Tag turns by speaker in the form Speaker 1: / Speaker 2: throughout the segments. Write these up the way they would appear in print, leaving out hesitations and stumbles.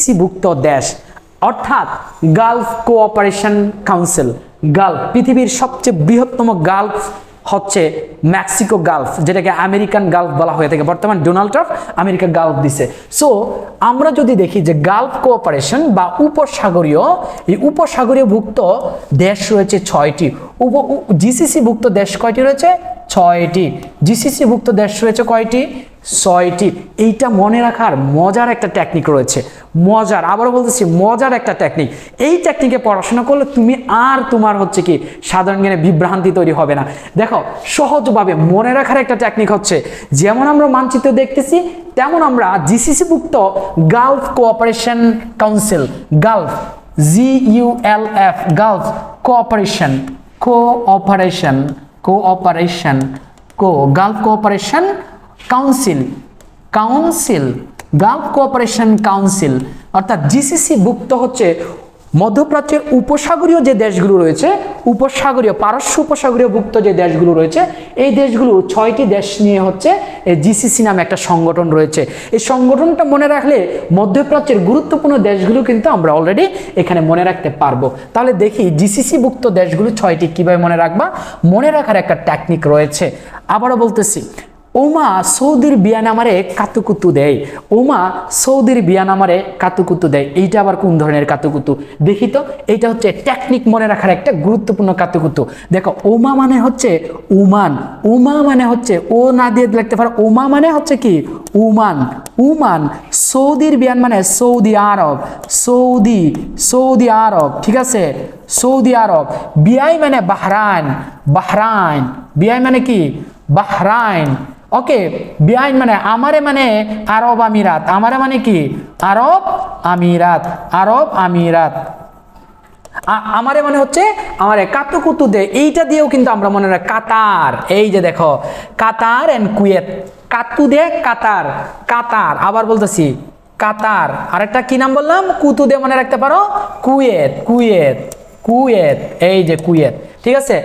Speaker 1: ভুক্ত দেশ অর্থাৎ গালফ কোঅপারেশন কাউন্সিল। গালফ পৃথিবীর সবচেয়ে বৃহত্তম গালফ হচ্ছে মেক্সিকো গালফ, যেটাকে আমেরিকান গালফ বলা হয়ে থাকে। বর্তমান ডোনাল্ড ট্রাম্প আমেরিকা গালফ দিছে। সো আমরা যদি দেখি যে গালফ কোঅপারেশন বা উপসাগরীয়, এই উপসাগরীয় ভুক্ত দেশ রয়েছে 6টি। জিসিসি ভুক্ত দেশ কয়টি রয়েছে? 6টি। জিসিসি ভুক্ত দেশ রয়েছে কয়টি? 6টি। এইটা মনে রাখার মজার একটা টেকনিক রয়েছে, মজার, আবারও বলতেছি মজার একটা টেকনিক। এই টেকনিকে পড়াশোনা করলে তুমি আর তোমার হচ্ছে কি সাধারণ জ্ঞানে বিভ্রান্তি তৈরি হবে না। দেখো সহজভাবে মনে রাখার একটা টেকনিক হচ্ছে, যেমন আমরা মানচিত্র দেখতেছি তেমন আমরা জিসিসি ভুক্ত Gulf cooperation council, Gulf GULF, Gulf cooperation, Gulf cooperation council, Gulf cooperation council অর্থাৎ জিসিসি ভুক্ত হচ্ছে মধ্যপ্রাচ্যের উপসাগরীয় যে দেশগুলো রয়েছে, উপসাগরীয় পারস্য উপসাগরীয় ভুক্ত যে দেশগুলো রয়েছে, এই দেশগুলো 6টি দেশ নিয়ে হচ্ছে এই জিসিসি নামে একটা সংগঠন রয়েছে। এই সংগঠনটা মনে রাখলে মধ্যপ্রাচ্যের গুরুত্বপূর্ণ দেশগুলো কিন্তু আমরা অলরেডি এখানে মনে রাখতে পারবো। তাহলে দেখি জিসিসি ভুক্ত দেশগুলো 6টি কিভাবে মনে রাখবা। মনে রাখার একটা টেকনিক রয়েছে। আবারও বলতেছি, ওমা সৌদির বিয়ান আমারে কাতুকুতু দেয়, ওমা সৌদির বিয়ান আমারে কাতুকুতু দেয়। এইটা আবার কোন ধরনের কাতুকুতু দেখি তো। এইটা হচ্ছে টেকনিক মনে রাখার একটা গুরুত্বপূর্ণ কাতুকুতু। দেখো ওমা মানে হচ্ছে উমান, উমা মানে হচ্ছে ও না দিয়ে লিখতে পারো, ওমা মানে হচ্ছে কি উমান, উমান। সৌদির বিয়ান মানে সৌদি আরব, সৌদি আরব, ঠিক আছে, সৌদি আরব। বিআই মানে বাহরাইন, বাহরাইন, বিআই মানে কি বাহরাইন। ওকে, বিআইন মানে আমারে মানে আরব আমিরাত, আমারে মানে কি আরব আমিরাত, আরব আমিরাত। আমারে মানে হচ্ছে আমারে কাতুকুতু দে, এইটা দিয়েও কিন্তু আমরা মনে রাখি কাতার। এই যে দেখো কাতার এন্ড কুয়েত, কাতু দে কাতার, কাতার। আবার বলতেছি কাতার। আরেকটা কি নাম বললাম? কুতু দে মনে রাখতে পারো কুয়েত, কুয়েত, কুয়েত, এই যে কুয়েত, ঠিক আছে।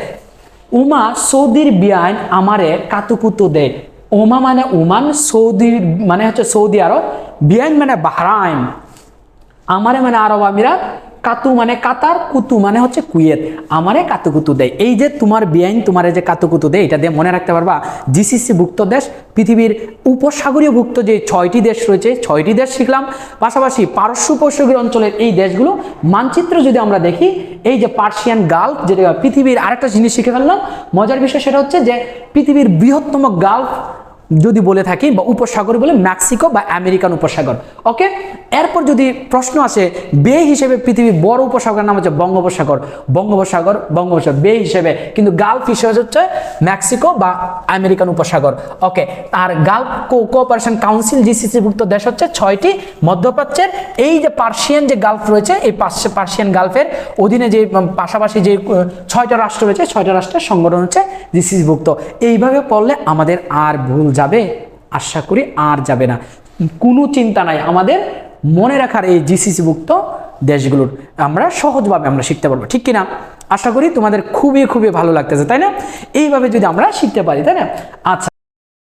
Speaker 1: উমা সৌদির বিয়ান আমারে কাতুকুতু দে। ওমা মানে ওমান, সৌদির মানে হচ্ছে সৌদি আরব, বিয়ান মানে বাহরাইন, আমারে মানে আরব আমিরাত, কাতু মানে কাতার, কুতু মানে হচ্ছে কুয়েত, আমারে কাতুকুতু দেয়। এই যে তোমার বিআইন তোমার যে কাতুকুতু দেয়, এটা দিয়ে মনে রাখতে পারবা জিসিসি ভুক্ত দেশ, পৃথিবীর উপসাগরীয় ভুক্ত যে 6টি দেশ রয়েছে, 6টি দেশ শিখলাম। পাশাপাশি পারস্য উপসাগরীয় অঞ্চলের এই দেশগুলো মানচিত্র যদি আমরা দেখি, এই যে পার্সিয়ান গালফ, যেটা পৃথিবীর আরেকটা জিনিস শিখে ফেললাম মজার বিষয়, সেটা হচ্ছে যে পৃথিবীর বৃহত্তম গালফ যদি বলে থাকি বা উপসাগর বলে মেক্সিকো বা আমেরিকান উপসাগর। ওকে, এরপর যদি প্রশ্ন আসে বে হিসেবে পৃথিবীর বড় উপসাগরের নাম হচ্ছে বঙ্গোপসাগর, বঙ্গোপসাগর, বঙ্গোপসাগর বে হিসেবে, কিন্তু গালফ হিসেবে হচ্ছে মেক্সিকো বা আমেরিকান উপসাগর। ওকে, আর গালফ কোঅপারেশন কাউন্সিল জিসিসি ভুক্ত দেশ হচ্ছে 6টি। মধ্যপ্রাচ্যের এই যে পার্সিয়ান যে গালফ রয়েছে, এই পার্সিয়ান গালফের অধীনে যে পাশাপাশি যে 6টা রাষ্ট্র রয়েছে, 6টা রাষ্ট্রের সংগঠন হচ্ছে জিসিসি ভুক্ত। এইভাবে পড়লে আমাদের আর ভুল যাবে, আশা করি আর যাবে না, কোনো চিন্তা নাই। আমাদের মনে রাখার এই জিসিসি ভুক্ত দেশগুলোর আমরা সহজভাবে আমরা শিখতে পারবো, ঠিক কিনা? আশা করি তোমাদের খুবই খুবই ভালো লাগতেছে, তাই না? এইভাবে যদি আমরা শিখতে পারি, তাই না? আচ্ছা।